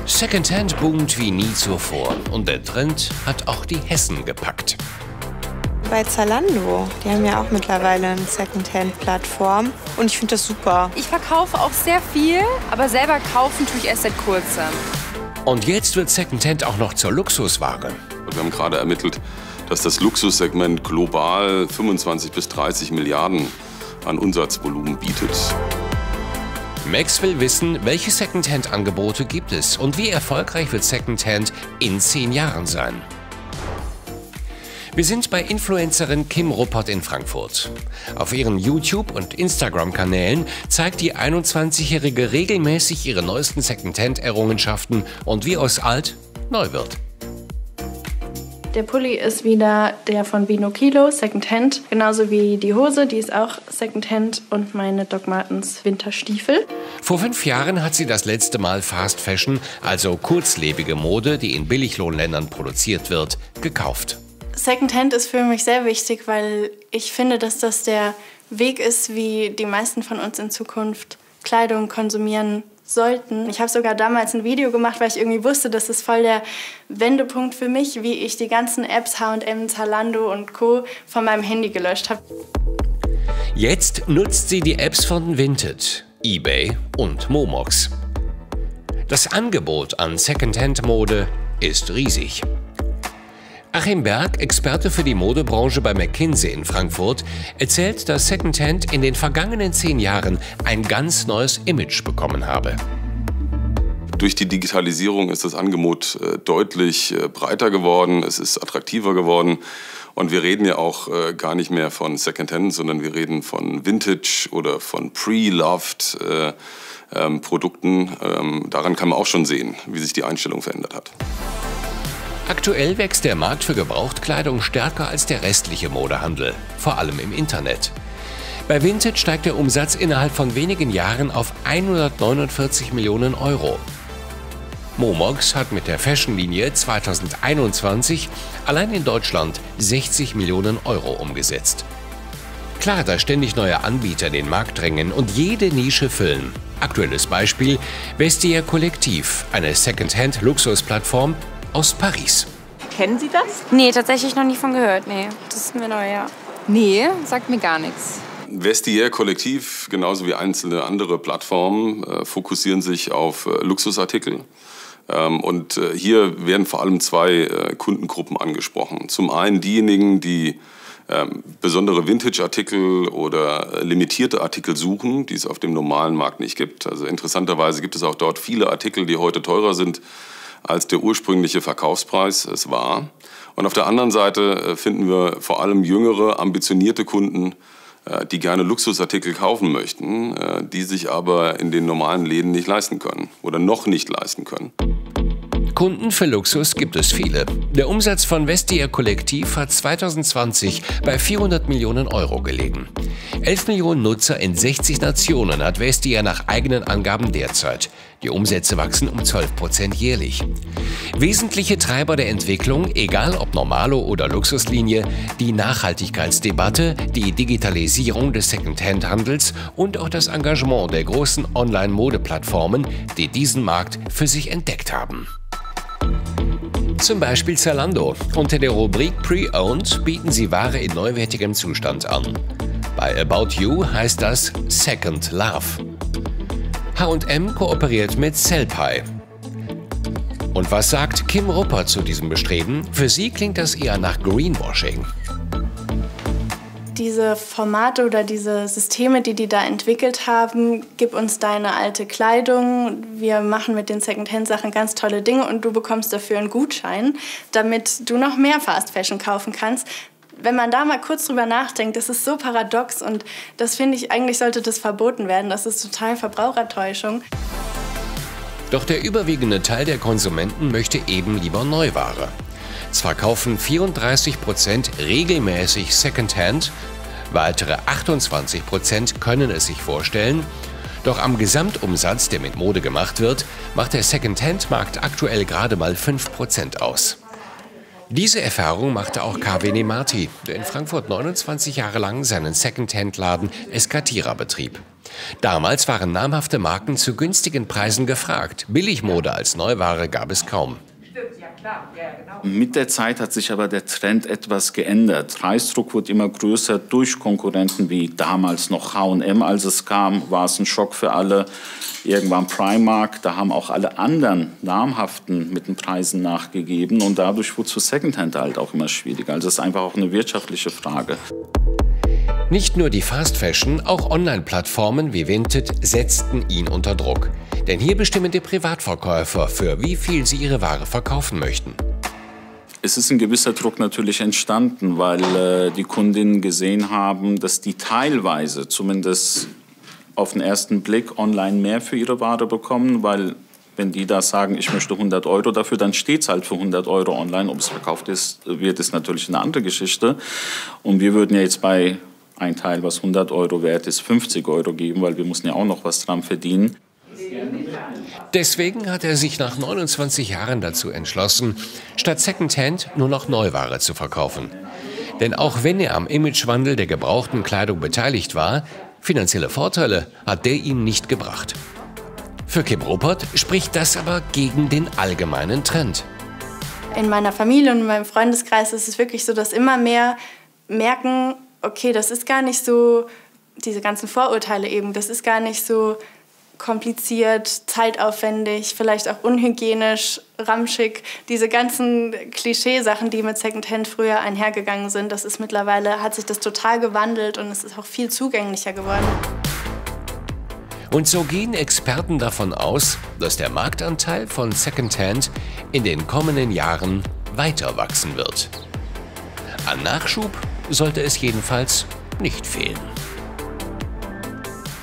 Secondhand boomt wie nie zuvor und der Trend hat auch die Hessen gepackt. Bei Zalando, die haben ja auch mittlerweile eine Secondhand-Plattform und ich finde das super. Ich verkaufe auch sehr viel, aber selber kaufen tue ich erst seit kurzem. Und jetzt wird Secondhand auch noch zur Luxusware. Wir haben gerade ermittelt, dass das Luxussegment global 25 bis 30 Milliarden an Umsatzvolumen bietet. Max will wissen, welche Secondhand-Angebote gibt es und wie erfolgreich wird Secondhand in 10 Jahren sein. Wir sind bei Influencerin Kim Ruppert in Frankfurt. Auf ihren YouTube- und Instagram-Kanälen zeigt die 21-Jährige regelmäßig ihre neuesten Secondhand-Errungenschaften und wie aus alt neu wird. Der Pulli ist wieder der von Vino Kilo, Secondhand. Genauso wie die Hose, die ist auch Secondhand. Und meine Doc Martens Winterstiefel. Vor 5 Jahren hat sie das letzte Mal Fast Fashion, also kurzlebige Mode, die in Billiglohnländern produziert wird, gekauft. Secondhand ist für mich sehr wichtig, weil ich finde, dass das der Weg ist, wie die meisten von uns in Zukunft Kleidung konsumieren sollten. Ich habe sogar damals ein Video gemacht, weil ich irgendwie wusste, das ist voll der Wendepunkt für mich, wie ich die ganzen Apps H&M, Zalando und Co. von meinem Handy gelöscht habe. Jetzt nutzt sie die Apps von Vinted, eBay und Momox. Das Angebot an Secondhand-Mode ist riesig. Achim Berg, Experte für die Modebranche bei McKinsey in Frankfurt, erzählt, dass Secondhand in den vergangenen 10 Jahren ein ganz neues Image bekommen habe. Durch die Digitalisierung ist das Angebot deutlich breiter geworden, es ist attraktiver geworden und wir reden ja auch gar nicht mehr von Secondhand, sondern wir reden von Vintage oder von Pre-Loved Produkten. Daran kann man auch schon sehen, wie sich die Einstellung verändert hat. Aktuell wächst der Markt für Gebrauchtkleidung stärker als der restliche Modehandel, vor allem im Internet. Bei Vinted steigt der Umsatz innerhalb von wenigen Jahren auf 149 Millionen Euro. Momox hat mit der Fashionlinie 2021 allein in Deutschland 60 Millionen Euro umgesetzt. Klar, dass ständig neue Anbieter den Markt drängen und jede Nische füllen. Aktuelles Beispiel: Vestiaire Collective, eine Secondhand-Luxusplattform aus Paris. Kennen Sie das? Nee, tatsächlich noch nie von gehört. Nee, das ist mir neu, ja. Nee, sagt mir gar nichts. Vestiaire Collective, genauso wie einzelne andere Plattformen, fokussieren sich auf Luxusartikel. Und hier werden vor allem 2 Kundengruppen angesprochen. Zum einen diejenigen, die besondere Vintage-Artikel oder limitierte Artikel suchen, die es auf dem normalen Markt nicht gibt. Also interessanterweise gibt es auch dort viele Artikel, die heute teurer sind, als der ursprüngliche Verkaufspreis es war. Und auf der anderen Seite finden wir vor allem jüngere, ambitionierte Kunden, die gerne Luxusartikel kaufen möchten, die sich aber in den normalen Läden nicht leisten können oder noch nicht leisten können. Kunden für Luxus gibt es viele. Der Umsatz von Vestiaire Collective hat 2020 bei 400 Millionen Euro gelegen. 11 Millionen Nutzer in 60 Nationen hat Vestiaire nach eigenen Angaben derzeit. Die Umsätze wachsen um 12% jährlich. Wesentliche Treiber der Entwicklung, egal ob Normalo oder Luxuslinie, die Nachhaltigkeitsdebatte, die Digitalisierung des Secondhand-Handels und auch das Engagement der großen Online-Modeplattformen, die diesen Markt für sich entdeckt haben. Zum Beispiel Zalando. Unter der Rubrik Pre-Owned bieten sie Ware in neuwertigem Zustand an. Bei About You heißt das Second Love. H&M kooperiert mit Sellpy. Und was sagt Kim Ruppert zu diesem Bestreben? Für sie klingt das eher nach Greenwashing. Diese Formate oder diese Systeme, die da entwickelt haben, gib uns deine alte Kleidung, wir machen mit den Secondhand-Sachen ganz tolle Dinge und du bekommst dafür einen Gutschein, damit du noch mehr Fast Fashion kaufen kannst. Wenn man da mal kurz drüber nachdenkt, das ist so paradox und das finde ich, eigentlich sollte das verboten werden. Das ist total Verbrauchertäuschung. Doch der überwiegende Teil der Konsumenten möchte eben lieber Neuware. Zwar kaufen 34% regelmäßig Secondhand, weitere 28% können es sich vorstellen, doch am Gesamtumsatz, der mit Mode gemacht wird, macht der Secondhand-Markt aktuell gerade mal 5% aus. Diese Erfahrung machte auch KW Nemarti, der in Frankfurt 29 Jahre lang seinen Secondhand-Laden Escatira betrieb. Damals waren namhafte Marken zu günstigen Preisen gefragt. Billigmode als Neuware gab es kaum. Mit der Zeit hat sich aber der Trend etwas geändert. Preisdruck wird immer größer durch Konkurrenten wie damals noch H&M. Als es kam, war es ein Schock für alle. Irgendwann Primark, da haben auch alle anderen namhaften mit den Preisen nachgegeben. Und dadurch wurde es für Secondhand halt auch immer schwieriger. Also es ist einfach auch eine wirtschaftliche Frage. Nicht nur die Fast Fashion, auch Online-Plattformen wie Vinted setzten ihn unter Druck. Denn hier bestimmen die Privatverkäufer, für wie viel sie ihre Ware verkaufen möchten. Es ist ein gewisser Druck natürlich entstanden, weil die Kundinnen gesehen haben, dass die teilweise, zumindest auf den ersten Blick, online mehr für ihre Ware bekommen, weil wenn die da sagen, ich möchte 100 € dafür, dann steht es halt für 100 € online. Ob es verkauft wird, ist natürlich eine andere Geschichte. Und wir würden ja jetzt bei ein Teil, was 100 € wert ist, 50 € geben, weil wir müssen ja auch noch was dran verdienen. Deswegen hat er sich nach 29 Jahren dazu entschlossen, statt Secondhand nur noch Neuware zu verkaufen. Denn auch wenn er am Imagewandel der gebrauchten Kleidung beteiligt war, finanzielle Vorteile hat der ihm nicht gebracht. Für Kim Ruppert spricht das aber gegen den allgemeinen Trend. In meiner Familie und in meinem Freundeskreis ist es wirklich so, dass immer mehr merken, okay, das ist gar nicht so, diese ganzen Vorurteile eben, das ist gar nicht so kompliziert, zeitaufwendig, vielleicht auch unhygienisch, ramschig. Diese ganzen Klischeesachen, die mit Secondhand früher einhergegangen sind, das ist mittlerweile, hat sich das total gewandelt und es ist auch viel zugänglicher geworden. Und so gehen Experten davon aus, dass der Marktanteil von Secondhand in den kommenden Jahren weiter wachsen wird. An Nachschub sollte es jedenfalls nicht fehlen.